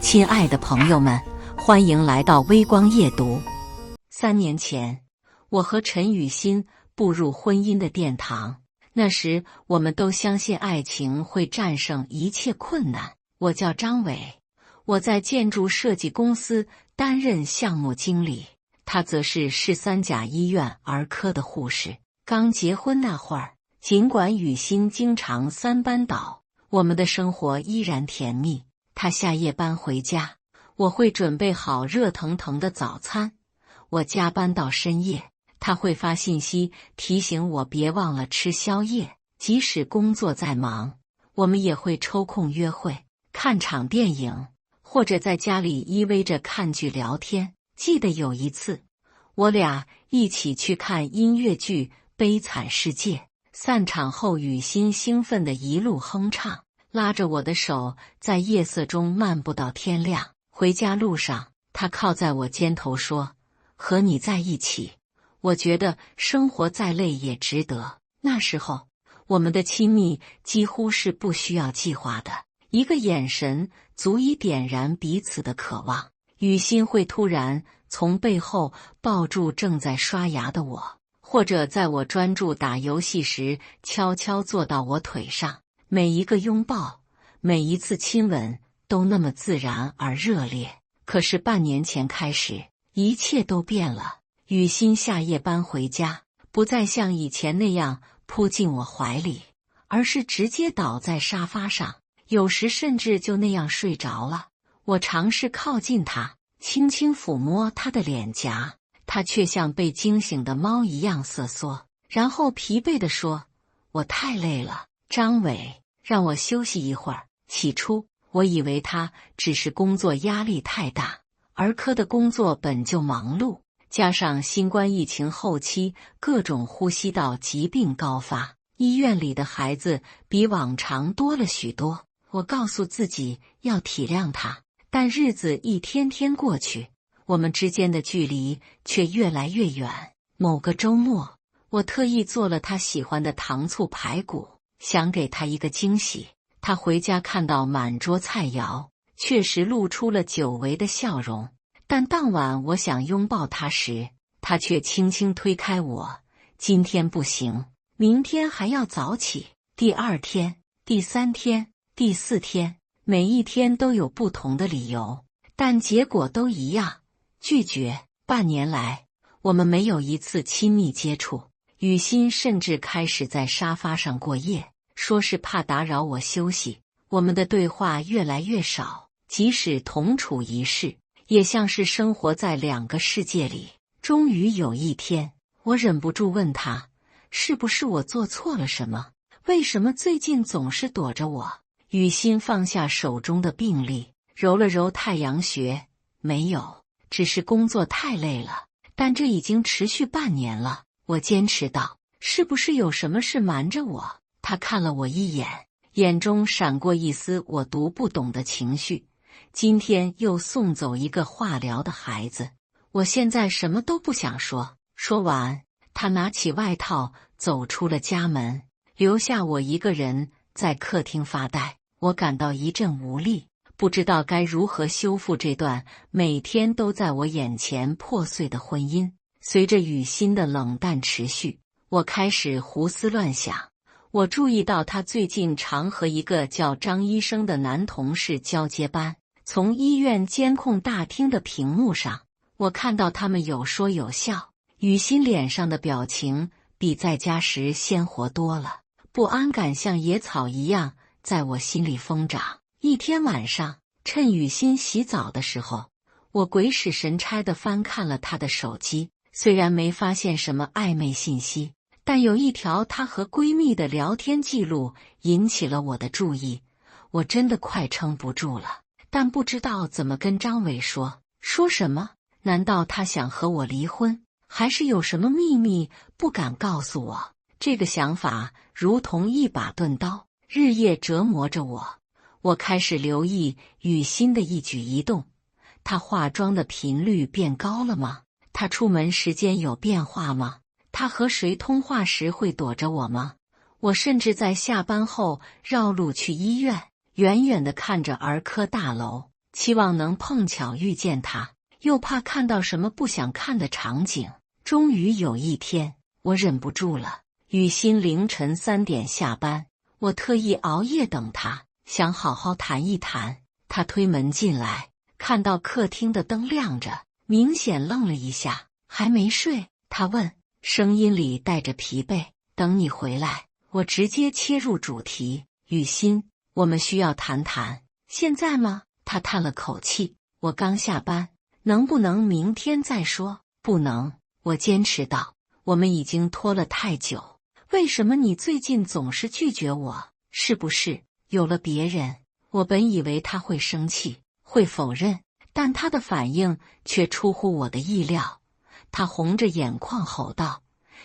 亲爱的朋友们，欢迎来到微光夜读。3年前，我和陈雨欣步入婚姻的殿堂。那时，我们都相信爱情会战胜一切困难。我叫张伟，我在建筑设计公司担任项目经理，他则是市三甲医院儿科的护士。刚结婚那会儿，尽管雨欣经常3班倒，我们的生活依然甜蜜。他下夜班回家，我会准备好热腾腾的早餐。我加班到深夜，他会发信息提醒我别忘了吃宵夜。即使工作再忙，我们也会抽空约会，看场电影，或者在家里依偎着看剧聊天。记得有一次，我俩一起去看音乐剧《悲惨世界》，散场后雨欣兴奋地一路哼唱，拉着我的手在夜色中漫步到天亮。回家路上，他靠在我肩头说：“和你在一起，我觉得生活再累也值得。”那时候，我们的亲密几乎是不需要计划的，一个眼神足以点燃彼此的渴望。雨欣会突然从背后抱住正在刷牙的我，或者在我专注打游戏时悄悄坐到我腿上。每一个拥抱，每一次亲吻都那么自然而热烈。可是半年前开始，一切都变了。雨欣下夜班回家，不再像以前那样扑进我怀里，而是直接倒在沙发上，有时甚至就那样睡着了。我尝试靠近她，轻轻抚摸她的脸颊，她却像被惊醒的猫一样瑟缩，然后疲惫地说：“我太累了，张伟，让我休息一会儿。”起初，我以为他只是工作压力太大，儿科的工作本就忙碌，加上新冠疫情后期各种呼吸道疾病高发，医院里的孩子比往常多了许多。我告诉自己要体谅他，但日子一天天过去，我们之间的距离却越来越远。某个周末，我特意做了他喜欢的糖醋排骨，想给他一个惊喜。他回家看到满桌菜肴，确实露出了久违的笑容。但当晚我想拥抱他时，他却轻轻推开我：“今天不行，明天还要早起。”第2天、第3天、第4天，每一天都有不同的理由，但结果都一样，拒绝。半年来，我们没有一次亲密接触。雨欣甚至开始在沙发上过夜，说是怕打扰我休息。我们的对话越来越少，即使同处一室，也像是生活在2个世界里。终于有一天，我忍不住问他，是不是我做错了什么？为什么最近总是躲着我？雨欣放下手中的病历，揉了揉太阳穴，没有，只是工作太累了。但这已经持续半年了。我坚持道，是不是有什么事瞒着我？他看了我一眼，眼中闪过一丝我读不懂的情绪。今天又送走一个化疗的孩子，我现在什么都不想说。说完，他拿起外套走出了家门，留下我一个人在客厅发呆。我感到一阵无力，不知道该如何修复这段每天都在我眼前破碎的婚姻。随着雨欣的冷淡持续，我开始胡思乱想。我注意到他最近常和一个叫张医生的男同事交接班。从医院监控大厅的屏幕上，我看到他们有说有笑。雨欣脸上的表情比在家时鲜活多了，不安感像野草一样在我心里疯长。一天晚上，趁雨欣洗澡的时候，我鬼使神差地翻看了她的手机。虽然没发现什么暧昧信息，但有一条她和闺蜜的聊天记录引起了我的注意。我真的快撑不住了，但不知道怎么跟张伟说。说什么？难道他想和我离婚，还是有什么秘密不敢告诉我？这个想法如同一把钝刀，日夜折磨着我。我开始留意雨欣的一举一动。她化妆的频率变高了吗？他出门时间有变化吗？他和谁通话时会躲着我吗？我甚至在下班后绕路去医院，远远地看着儿科大楼，期望能碰巧遇见他，又怕看到什么不想看的场景。终于有一天，我忍不住了。雨欣凌晨3点下班，我特意熬夜等他，想好好谈一谈。他推门进来，看到客厅的灯亮着，明显愣了一下。还没睡？他问，声音里带着疲惫。等你回来。我直接切入主题。雨欣，我们需要谈谈。现在吗？他叹了口气。我刚下班，能不能明天再说？不能，我坚持道。我们已经拖了太久。为什么你最近总是拒绝我？是不是有了别人？我本以为他会生气，会否认，但他的反应却出乎我的意料。他红着眼眶吼道，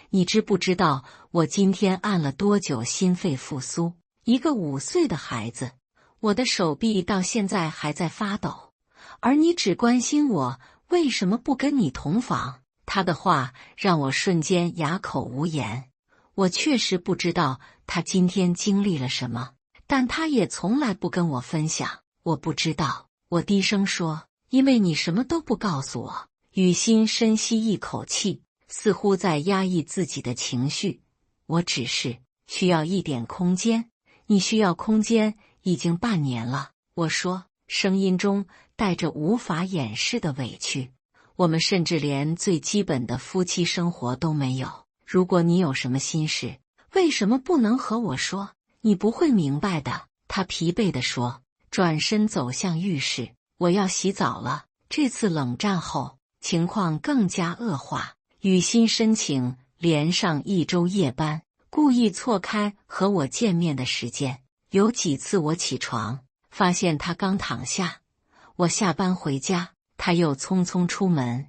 你知不知道我今天按了多久心肺复苏？一个5岁的孩子，我的手臂到现在还在发抖，而你只关心我为什么不跟你同房。他的话让我瞬间哑口无言。我确实不知道他今天经历了什么，但他也从来不跟我分享。我不知道，我低声说，因为你什么都不告诉我。雨欣深吸一口气，似乎在压抑自己的情绪。我只是需要一点空间。你需要空间已经半年了，我说，声音中带着无法掩饰的委屈。我们甚至连最基本的夫妻生活都没有。如果你有什么心事，为什么不能和我说？你不会明白的，他疲惫地说，转身走向浴室。我要洗澡了。这次冷战后，情况更加恶化。雨欣申请连上1周夜班，故意错开和我见面的时间。有几次我起床，发现他刚躺下，我下班回家，他又匆匆出门。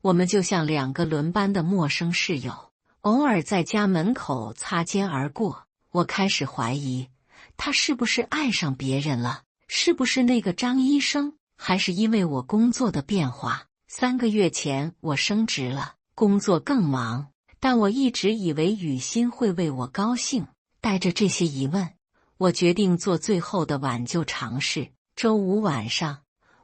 我们就像2个轮班的陌生室友，偶尔在家门口擦肩而过。我开始怀疑，他是不是爱上别人了？是不是那个张医生？还是因为我工作的变化？3个月前我升职了，工作更忙，但我一直以为雨欣会为我高兴。带着这些疑问，我决定做最后的挽救尝试。周5晚上，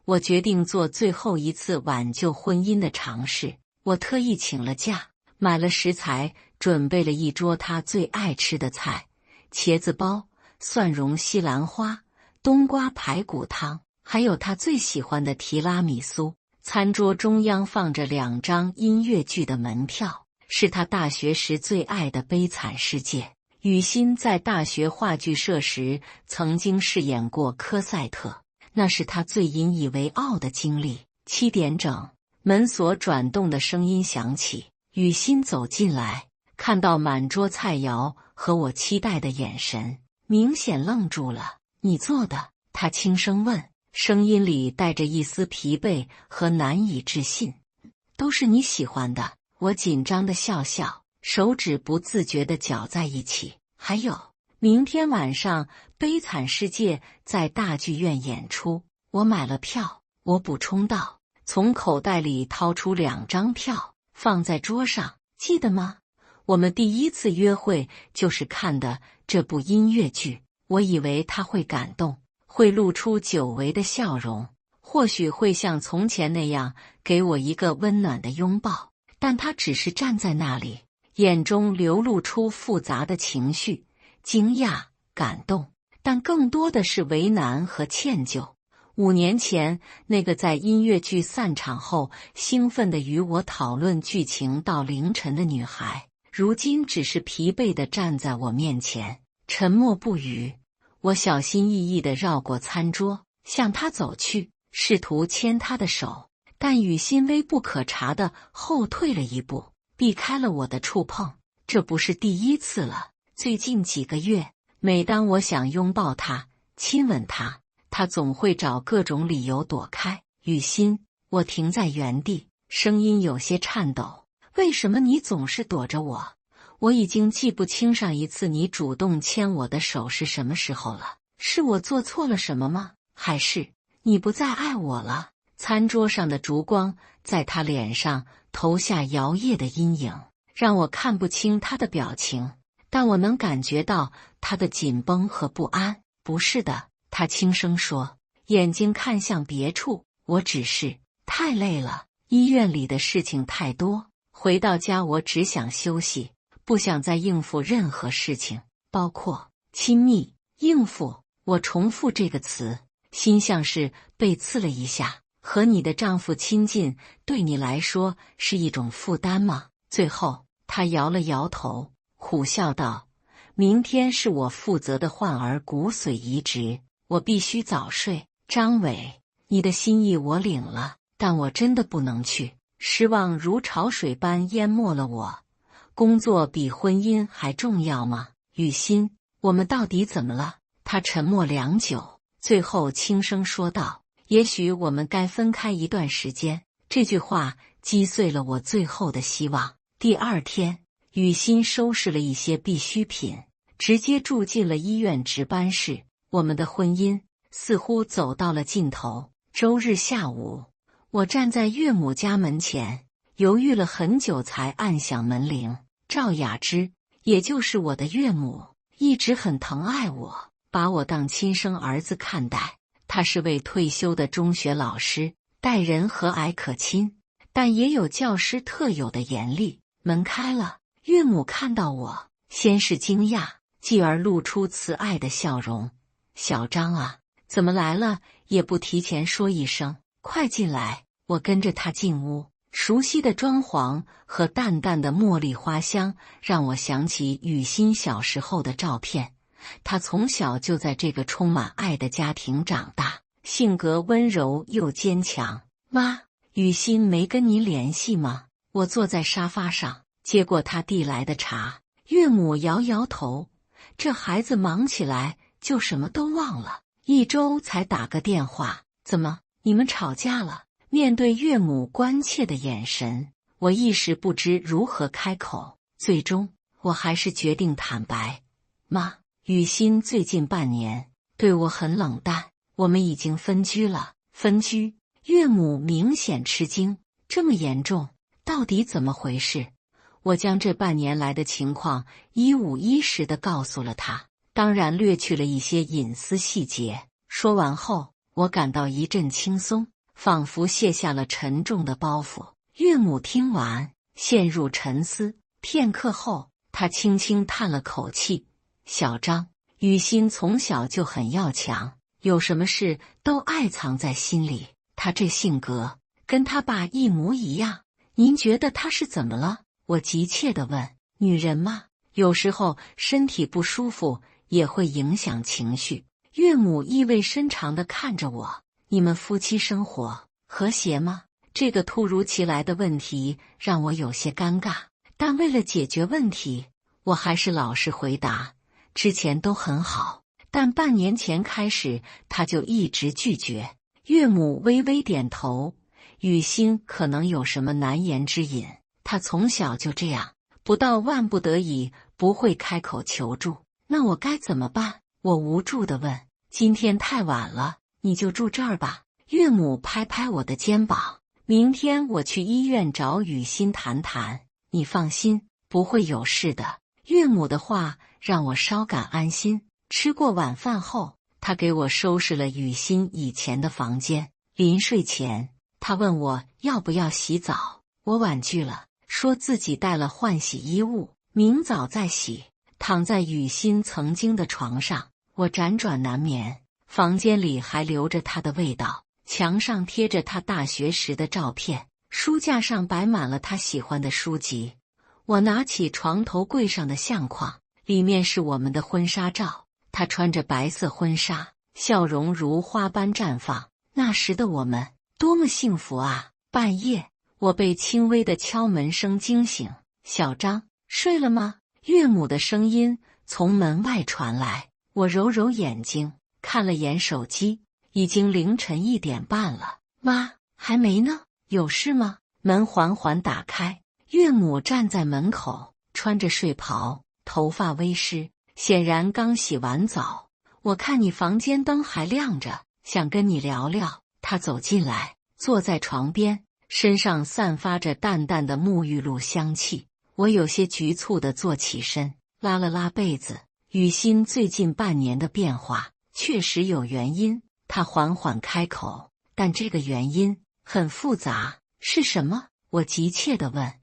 我决定做最后一次挽救婚姻的尝试。我特意请了假，买了食材，准备了一桌他最爱吃的菜：茄子包、蒜蓉西兰花、冬瓜排骨汤，还有他最喜欢的提拉米苏。餐桌中央放着2张音乐剧的门票，是他大学时最爱的《悲惨世界》。雨欣在大学话剧社时曾经饰演过科赛特，那是他最引以为傲的经历。7点整，门锁转动的声音响起，雨欣走进来，看到满桌菜肴和我期待的眼神，明显愣住了。你做的？他轻声问，声音里带着一丝疲惫和难以置信。都是你喜欢的。我紧张的笑笑，手指不自觉地搅在一起。还有，明天晚上《悲惨世界》在大剧院演出，我买了票。我补充道，从口袋里掏出2张票，放在桌上。记得吗？我们第一次约会就是看的这部音乐剧。我以为他会感动，会露出久违的笑容，或许会像从前那样给我一个温暖的拥抱，但他只是站在那里，眼中流露出复杂的情绪，惊讶、感动，但更多的是为难和歉疚。5年前，那个在音乐剧散场后兴奋地与我讨论剧情到凌晨的女孩，如今只是疲惫地站在我面前，沉默不语。我小心翼翼地绕过餐桌，向他走去，试图牵他的手，但雨欣微不可察地后退了一步，避开了我的触碰。这不是第一次了，最近几个月，每当我想拥抱他、亲吻他，他总会找各种理由躲开。雨欣，我停在原地，声音有些颤抖。为什么你总是躲着我？我已经记不清上一次你主动牵我的手是什么时候了。是我做错了什么吗？还是你不再爱我了？餐桌上的烛光在他脸上投下摇曳的阴影，让我看不清他的表情，但我能感觉到他的紧绷和不安。不是的，他轻声说，眼睛看向别处。我只是太累了，医院里的事情太多，回到家我只想休息，不想再应付任何事情，包括亲密。应付，我重复这个词，心像是被刺了一下。和你的丈夫亲近，对你来说是一种负担吗？最后，他摇了摇头，苦笑道：明天是我负责的患儿骨髓移植，我必须早睡。张伟，你的心意我领了，但我真的不能去。失望如潮水般淹没了我。工作比婚姻还重要吗？雨欣，我们到底怎么了？他沉默良久，最后轻声说道：也许我们该分开一段时间。这句话击碎了我最后的希望。第二天，雨欣收拾了一些必需品，直接住进了医院值班室。我们的婚姻似乎走到了尽头。周日下午，我站在岳母家门前，犹豫了很久才按响门铃。赵雅芝，也就是我的岳母，一直很疼爱我，把我当亲生儿子看待。她是位退休的中学老师，待人和蔼可亲，但也有教师特有的严厉。门开了，岳母看到我，先是惊讶，继而露出慈爱的笑容。小张啊，怎么来了也不提前说一声，快进来。我跟着他进屋，熟悉的装潢和淡淡的茉莉花香让我想起雨欣小时候的照片。她从小就在这个充满爱的家庭长大，性格温柔又坚强。妈，雨欣没跟您联系吗？我坐在沙发上，接过她递来的茶。岳母摇摇头，这孩子忙起来就什么都忘了，一周才打个电话。怎么，你们吵架了？面对岳母关切的眼神，我一时不知如何开口。最终，我还是决定坦白。妈，雨欣最近半年对我很冷淡，我们已经分居了。分居？岳母明显吃惊，这么严重？到底怎么回事？我将这半年来的情况一五一十地告诉了他，当然略去了一些隐私细节。说完后，我感到一阵轻松，仿佛卸下了沉重的包袱。岳母听完，陷入沉思，片刻后，她轻轻叹了口气：小张，雨欣从小就很要强，有什么事都爱藏在心里。她这性格跟她爸一模一样，您觉得她是怎么了？我急切地问。女人嘛，有时候身体不舒服也会影响情绪。岳母意味深长地看着我。你们夫妻生活和谐吗？这个突如其来的问题让我有些尴尬，但为了解决问题，我还是老实回答。之前都很好，但半年前开始他就一直拒绝。岳母微微点头，雨欣可能有什么难言之隐，她从小就这样，不到万不得已不会开口求助。那我该怎么办？我无助地问。今天太晚了，你就住这儿吧。岳母拍拍我的肩膀，明天我去医院找雨欣谈谈，你放心，不会有事的。岳母的话让我稍感安心。吃过晚饭后，她给我收拾了雨欣以前的房间。临睡前，她问我要不要洗澡，我婉拒了，说自己带了换洗衣物，明早再洗。躺在雨欣曾经的床上，我辗转难眠。房间里还留着她的味道，墙上贴着她大学时的照片，书架上摆满了她喜欢的书籍。我拿起床头柜上的相框，里面是我们的婚纱照。她穿着白色婚纱，笑容如花般绽放。那时的我们多么幸福啊！半夜，我被轻微的敲门声惊醒。小张，睡了吗？岳母的声音从门外传来。我揉揉眼睛，看了眼手机，已经凌晨1点半了。妈，还没呢，有事吗？门缓缓打开，岳母站在门口，穿着睡袍，头发微湿，显然刚洗完澡。我看你房间灯还亮着，想跟你聊聊。她走进来，坐在床边，身上散发着淡淡的沐浴露香气。我有些局促地坐起身，拉了拉被子。雨欣最近半年的变化确实有原因，他缓缓开口，但这个原因很复杂。是什么？我急切地问。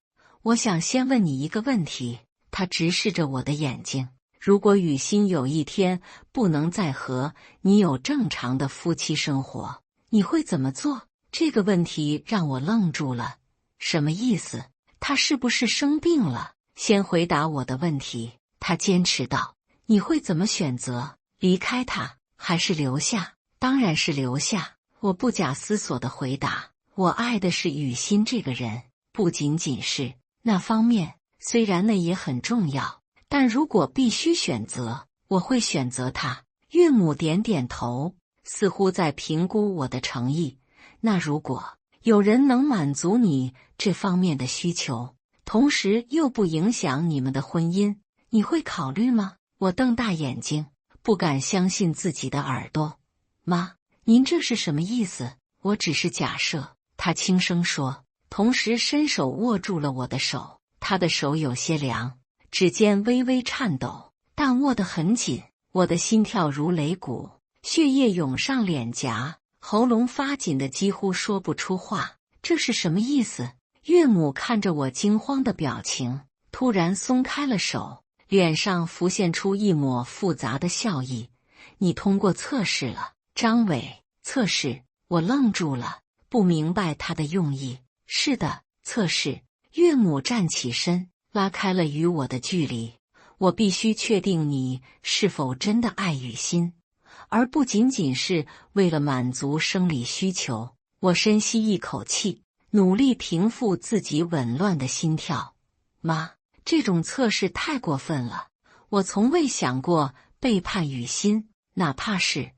我想先问你一个问题。他直视着我的眼睛。如果雨欣有一天不能再和你有正常的夫妻生活，你会怎么做？这个问题让我愣住了。什么意思？他是不是生病了？先回答我的问题。他坚持道。你会怎么选择？离开他，还是留下？当然是留下。我不假思索地回答。我爱的是雨欣这个人，不仅仅是那方面，虽然那也很重要，但如果必须选择，我会选择他。岳母点点头，似乎在评估我的诚意。那如果有人能满足你这方面的需求，同时又不影响你们的婚姻，你会考虑吗？我瞪大眼睛，不敢相信自己的耳朵。妈，您这是什么意思？我只是假设。他轻声说，同时伸手握住了我的手。他的手有些凉，指尖微微颤抖，但握得很紧。我的心跳如擂鼓，血液涌上脸颊，喉咙发紧的几乎说不出话。这是什么意思？岳母看着我惊慌的表情，突然松开了手，脸上浮现出一抹复杂的笑意。你通过测试了，张伟。测试？我愣住了，不明白他的用意。是的，测试。岳母站起身，拉开了与我的距离。我必须确定你是否真的爱雨欣，而不仅仅是为了满足生理需求。我深吸一口气，努力平复自己紊乱的心跳。妈，这种测试太过分了。我从未想过背叛雨欣，哪怕是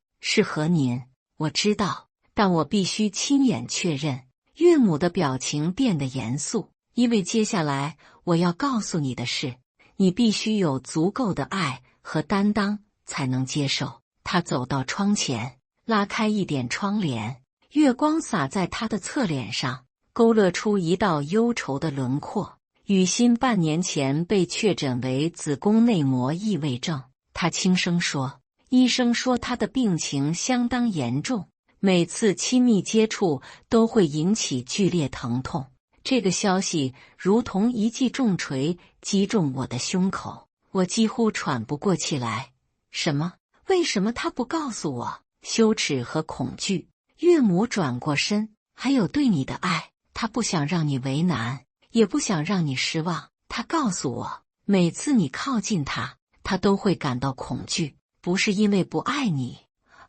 和您。我知道，但我必须亲眼确认。岳母的表情变得严肃，因为接下来我要告诉你的是，你必须有足够的爱和担当才能接受。他走到窗前，拉开一点窗帘，月光洒在他的侧脸上，勾勒出一道忧愁的轮廓。雨欣半年前被确诊为子宫内膜异位症，他轻声说，医生说他的病情相当严重，每次亲密接触都会引起剧烈疼痛。这个消息如同一记重锤击中我的胸口，我几乎喘不过气来。什么？为什么他不告诉我？羞耻和恐惧。岳母转过身，还有对你的爱，他不想让你为难，也不想让你失望。他告诉我，每次你靠近他，他都会感到恐惧，不是因为不爱你，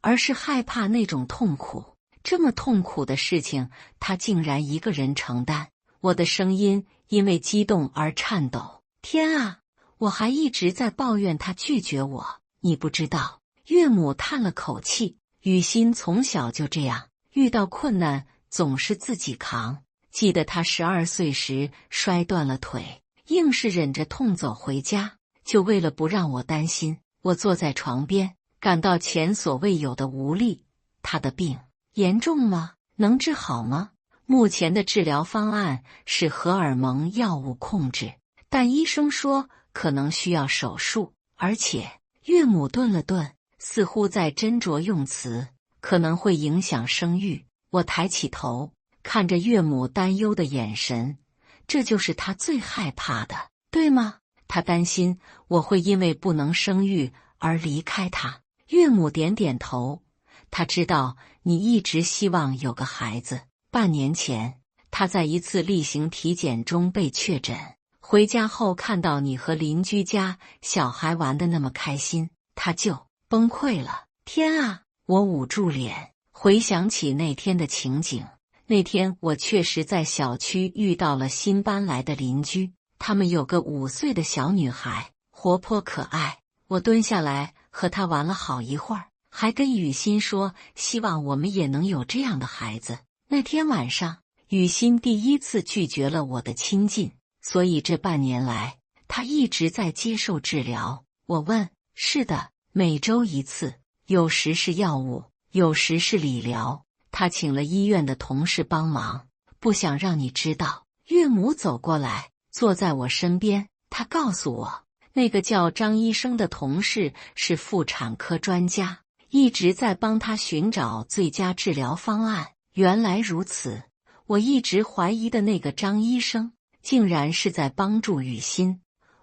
而是害怕那种痛苦。这么痛苦的事情，他竟然一个人承担。我的声音因为激动而颤抖。天啊，我还一直在抱怨他拒绝我。你不知道。岳母叹了口气，雨欣从小就这样，遇到困难总是自己扛。记得她12岁时摔断了腿，硬是忍着痛走回家，就为了不让我担心。我坐在床边，感到前所未有的无力。她的病严重吗？能治好吗？目前的治疗方案是荷尔蒙药物控制，但医生说可能需要手术，而且岳母顿了顿，似乎在斟酌用词，可能会影响生育。我抬起头，看着岳母担忧的眼神，这就是她最害怕的，对吗？她担心我会因为不能生育而离开她。岳母点点头，她知道你一直希望有个孩子。半年前，她在一次例行体检中被确诊，回家后看到你和邻居家小孩玩得那么开心，她就崩溃了。天啊！我捂住脸，回想起那天的情景。那天我确实在小区遇到了新搬来的邻居，他们有个5岁的小女孩，活泼可爱。我蹲下来和她玩了好一会儿，还跟雨欣说希望我们也能有这样的孩子。那天晚上，雨欣第一次拒绝了我的亲近，所以这半年来，她一直在接受治疗。我问，是的，每周1次，有时是药物，有时是理疗。他请了医院的同事帮忙，不想让你知道。岳母走过来，坐在我身边，他告诉我，那个叫张医生的同事是妇产科专家，一直在帮他寻找最佳治疗方案。原来如此，我一直怀疑的那个张医生，竟然是在帮助雨欣。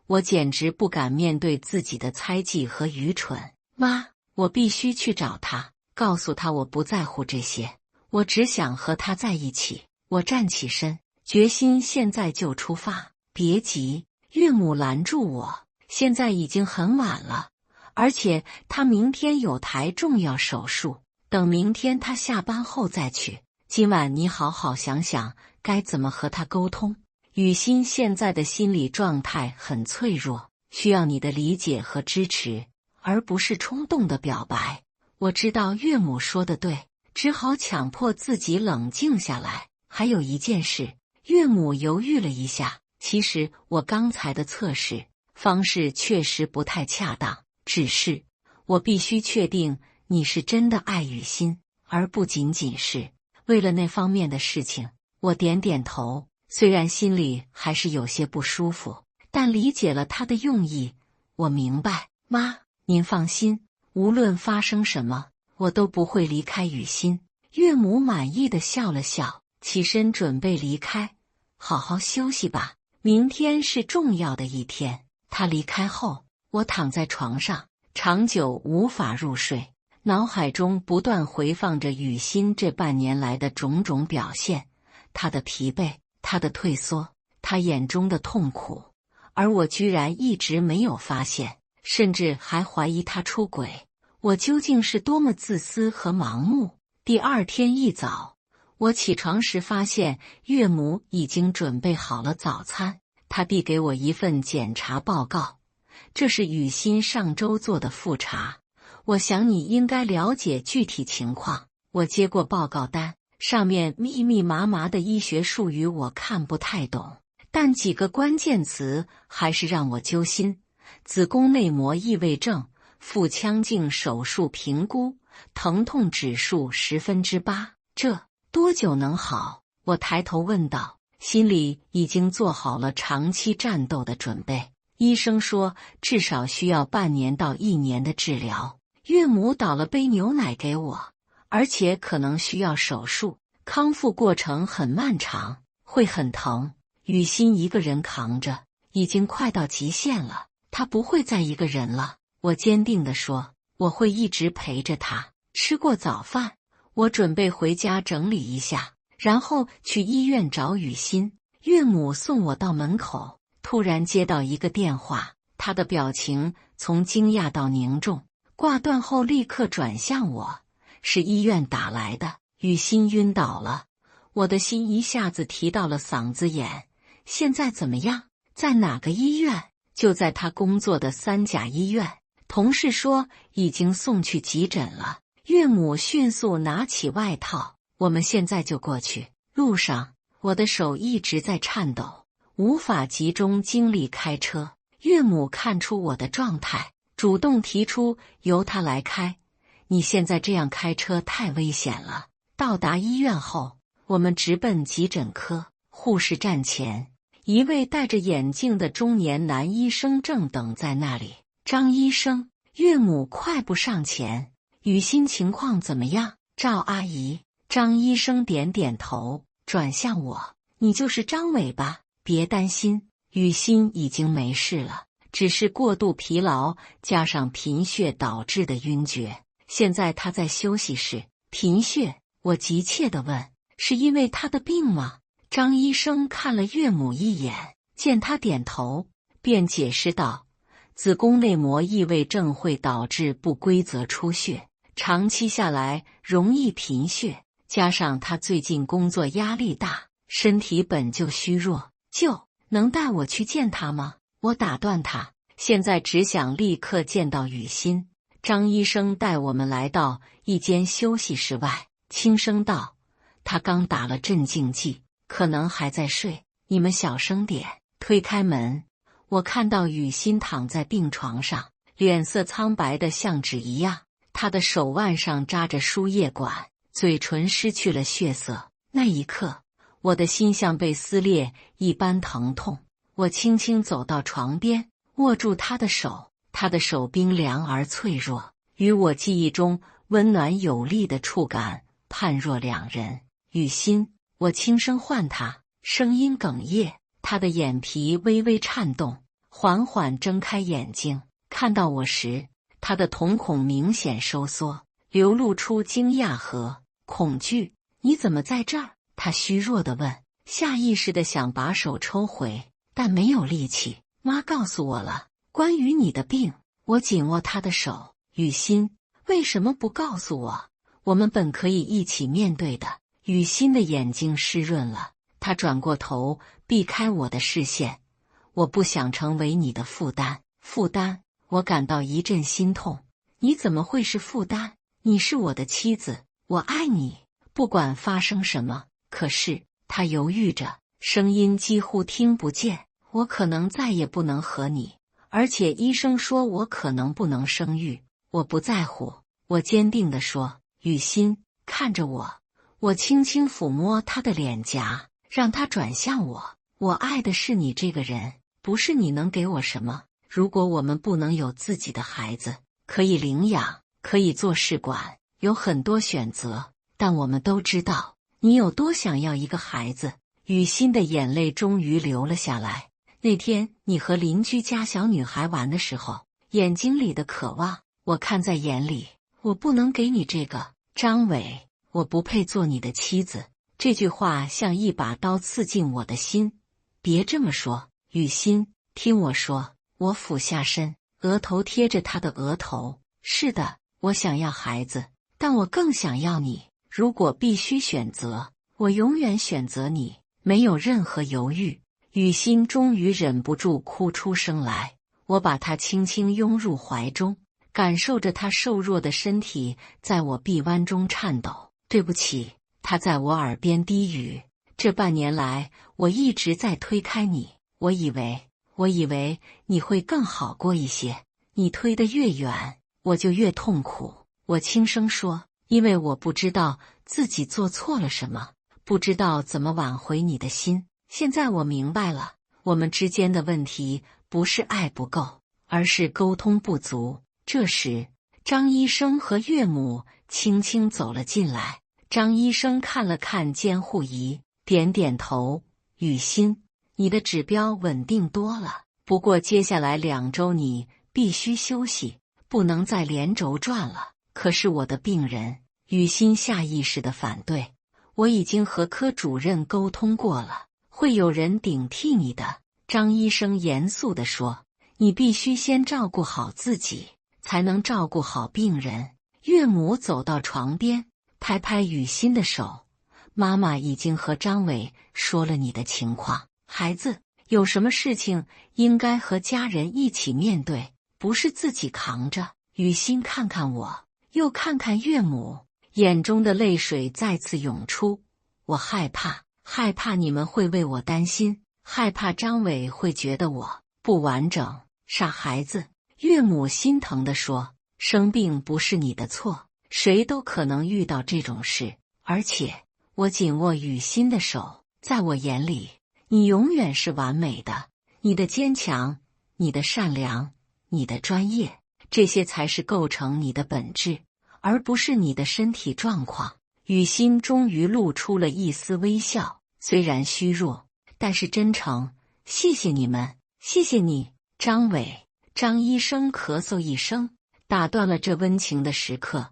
我简直不敢面对自己的猜忌和愚蠢。妈，我必须去找他，告诉他我不在乎这些，我只想和他在一起。我站起身，决心现在就出发。别急，岳母拦住我，现在已经很晚了，而且他明天有台重要手术，等明天他下班后再去。今晚你好好想想该怎么和他沟通。雨欣现在的心理状态很脆弱，需要你的理解和支持，而不是冲动的表白。我知道岳母说的对，只好强迫自己冷静下来。还有一件事，岳母犹豫了一下，其实我刚才的测试方式确实不太恰当，只是我必须确定你是真的爱雨欣，而不仅仅是为了那方面的事情。我点点头，虽然心里还是有些不舒服，但理解了他的用意。我明白，妈，您放心，无论发生什么，我都不会离开雨欣。岳母满意的笑了笑，起身准备离开。好好休息吧，明天是重要的一天。他离开后，我躺在床上，长久无法入睡，脑海中不断回放着雨欣这半年来的种种表现，她的疲惫，她的退缩，她眼中的痛苦，而我居然一直没有发现，甚至还怀疑她出轨。我究竟是多么自私和盲目。第二天一早，我起床时发现岳母已经准备好了早餐，她递给我一份检查报告，这是雨欣上周做的复查，我想你应该了解具体情况。我接过报告单，上面密密麻麻的医学术语我看不太懂，但几个关键词还是让我揪心：子宫内膜异位症、腹腔镜手术评估，疼痛指数8%。这多久能好？我抬头问道，心里已经做好了长期战斗的准备。医生说至少需要半年到1年的治疗。岳母倒了杯牛奶给我，而且可能需要手术，康复过程很漫长，会很疼。雨欣一个人扛着，已经快到极限了，她不会再一个人了。我坚定地说，我会一直陪着她。吃过早饭，我准备回家整理一下，然后去医院找雨欣。岳母送我到门口，突然接到一个电话，她的表情从惊讶到凝重，挂断后立刻转向我，是医院打来的，雨欣晕倒了。我的心一下子提到了嗓子眼。现在怎么样？在哪个医院？就在他工作的3甲医院，同事说已经送去急诊了。岳母迅速拿起外套，我们现在就过去。路上，我的手一直在颤抖，无法集中精力开车。岳母看出我的状态，主动提出由他来开。你现在这样开车太危险了。到达医院后，我们直奔急诊科。护士站前，一位戴着眼镜的中年男医生正等在那里。张医生，岳母快步上前，雨欣情况怎么样？赵阿姨。张医生点点头，转向我，你就是张伟吧？别担心，雨欣已经没事了，只是过度疲劳加上贫血导致的晕厥，现在她在休息室。贫血？我急切地问，是因为她的病吗？张医生看了岳母一眼，见她点头，便解释道，子宫内膜异位症会导致不规则出血，长期下来容易贫血，加上她最近工作压力大，身体本就虚弱，就能带我去见她吗？我打断他，现在只想立刻见到雨欣。张医生带我们来到一间休息室外，轻声道，他刚打了镇静剂，可能还在睡，你们小声点。推开门，我看到雨欣躺在病床上，脸色苍白的像纸一样，她的手腕上扎着输液管，嘴唇失去了血色。那一刻，我的心像被撕裂一般疼痛。我轻轻走到床边，握住她的手，她的手冰凉而脆弱，与我记忆中温暖有力的触感判若两人。雨欣，我轻声唤他，声音哽咽，他的眼皮微微颤动，缓缓睁开眼睛，看到我时，他的瞳孔明显收缩，流露出惊讶和恐惧。你怎么在这儿？他虚弱地问，下意识地想把手抽回，但没有力气。妈告诉我了，关于你的病。我紧握他的手，雨欣，为什么不告诉我？我们本可以一起面对的。雨欣的眼睛湿润了，她转过头，避开我的视线。我不想成为你的负担。负担？我感到一阵心痛。你怎么会是负担？你是我的妻子，我爱你，不管发生什么。可是，他犹豫着，声音几乎听不见。我可能再也不能和你，而且医生说我可能不能生育。我不在乎，我坚定地说。雨欣看着我，我轻轻抚摸他的脸颊，让他转向我。我爱的是你这个人，不是你能给我什么。如果我们不能有自己的孩子，可以领养，可以做试管，有很多选择，但我们都知道你有多想要一个孩子。雨欣的眼泪终于流了下来。那天你和邻居家小女孩玩的时候，眼睛里的渴望，我看在眼里。我不能给你这个，张伟，我不配做你的妻子。这句话像一把刀刺进我的心。别这么说，雨欣，听我说。我俯下身，额头贴着他的额头。是的，我想要孩子，但我更想要你。如果必须选择，我永远选择你，没有任何犹豫。雨欣终于忍不住哭出声来，我把她轻轻拥入怀中，感受着她瘦弱的身体在我臂弯中颤抖。对不起，她在我耳边低语。这半年来，我一直在推开你，我以为你会更好过一些。你推得越远，我就越痛苦。我轻声说，因为我不知道自己做错了什么，不知道怎么挽回你的心。现在我明白了，我们之间的问题不是爱不够，而是沟通不足。这时，张医生和岳母轻轻走了进来。张医生看了看监护仪，点点头。雨欣，你的指标稳定多了，不过接下来2周你必须休息，不能再连轴转了。可是我的病人，雨欣下意识地反对。我已经和科主任沟通过了，会有人顶替你的。张医生严肃地说，你必须先照顾好自己，才能照顾好病人。岳母走到床边，拍拍雨欣的手。妈妈已经和张伟说了你的情况，孩子，有什么事情应该和家人一起面对，不是自己扛着。雨欣看看我，又看看岳母，眼中的泪水再次涌出。我害怕你们会为我担心，害怕张伟会觉得我不完整。傻孩子，岳母心疼地说，生病不是你的错，谁都可能遇到这种事。而且，我紧握雨欣的手，在我眼里，你永远是完美的。你的坚强，你的善良，你的专业，这些才是构成你的本质，而不是你的身体状况。雨欣终于露出了一丝微笑，虽然虚弱，但是真诚。谢谢你们，谢谢你，张伟。张医生咳嗽一声，打断了这温情的时刻。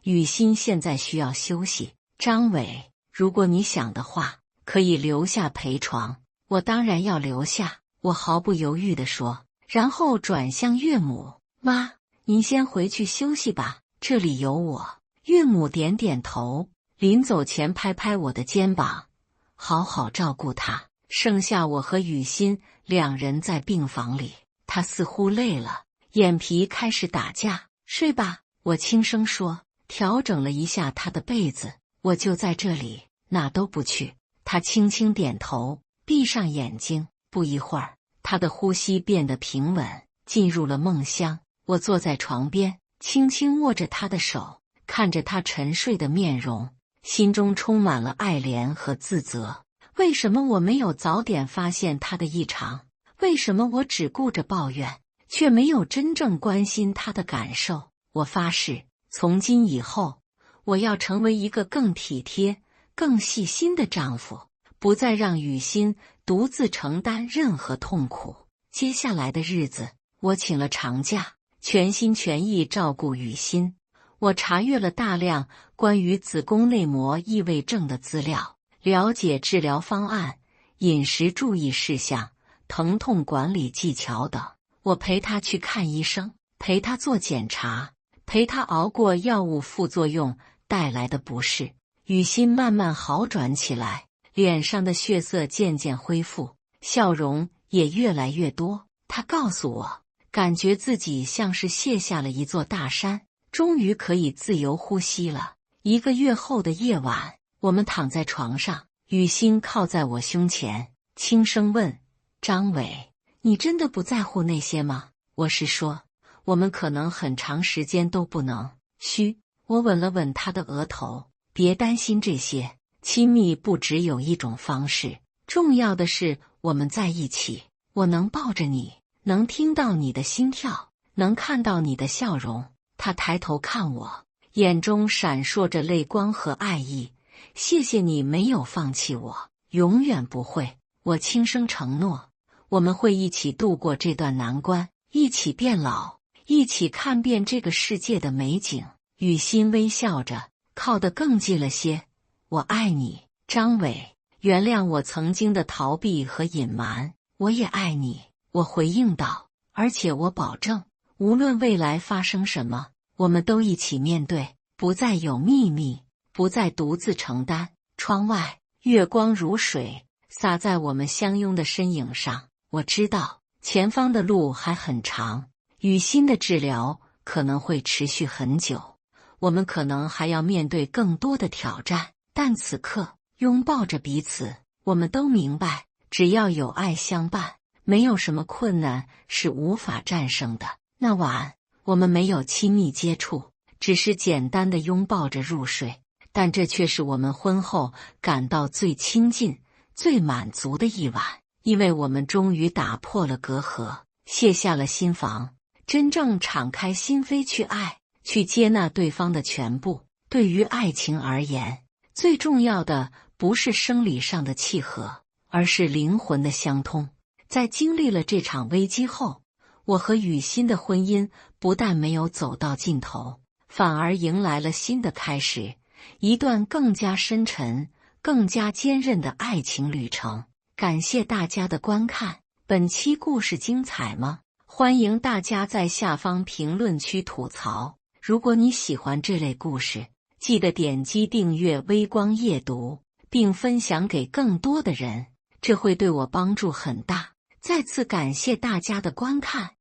雨欣现在需要休息。张伟，如果你想的话，可以留下陪床。我当然要留下，我毫不犹豫地说，然后转向岳母。妈，您先回去休息吧，这里有我。岳母点点头，临走前拍拍我的肩膀，好好照顾她。剩下我和雨欣2人在病房里，她似乎累了，眼皮开始打架。睡吧，我轻声说，调整了一下她的被子。我就在这里，哪都不去。她轻轻点头，闭上眼睛。不一会儿，她的呼吸变得平稳，进入了梦乡。我坐在床边，轻轻握着她的手，看着她沉睡的面容，心中充满了爱怜和自责。为什么我没有早点发现她的异常？为什么我只顾着抱怨，却没有真正关心她的感受？我发誓，从今以后，我要成为一个更体贴、更细心的丈夫，不再让雨欣独自承担任何痛苦。接下来的日子，我请了长假，全心全意照顾雨欣。我查阅了大量关于子宫内膜异位症的资料，了解治疗方案、饮食注意事项、疼痛管理技巧等。我陪她去看医生，陪她做检查，陪她熬过药物副作用带来的不适。雨欣慢慢好转起来，脸上的血色渐渐恢复，笑容也越来越多。她告诉我，感觉自己像是卸下了一座大山，终于可以自由呼吸了。1个月后的夜晚，我们躺在床上，雨欣靠在我胸前，轻声问：张伟，你真的不在乎那些吗？我是说，我们可能很长时间都不能。嘘，我吻了吻他的额头，别担心这些，亲密不只有一种方式，重要的是我们在一起，我能抱着你，能听到你的心跳，能看到你的笑容。他抬头看我，眼中闪烁着泪光和爱意。谢谢你没有放弃我，永远不会。我轻声承诺，我们会一起度过这段难关，一起变老，一起看遍这个世界的美景。雨欣微笑着，靠得更近了些。我爱你，张伟，原谅我曾经的逃避和隐瞒。我也爱你，我回应道，而且我保证，无论未来发生什么，我们都一起面对，不再有秘密，不再独自承担。窗外，月光如水，洒在我们相拥的身影上。我知道，前方的路还很长，雨欣的治疗可能会持续很久，我们可能还要面对更多的挑战。但此刻，拥抱着彼此，我们都明白，只要有爱相伴，没有什么困难是无法战胜的。那晚，我们没有亲密接触，只是简单的拥抱着入睡，但这却是我们婚后感到最亲近、最满足的一晚，因为我们终于打破了隔阂，卸下了心防，真正敞开心扉去爱，去接纳对方的全部。对于爱情而言，最重要的不是生理上的契合，而是灵魂的相通。在经历了这场危机后，我和雨欣的婚姻不但没有走到尽头，反而迎来了新的开始，一段更加深沉、更加坚韧的爱情旅程。感谢大家的观看，本期故事精彩吗？欢迎大家在下方评论区吐槽。如果你喜欢这类故事，记得点击订阅微光夜读，并分享给更多的人，这会对我帮助很大。再次感谢大家的观看。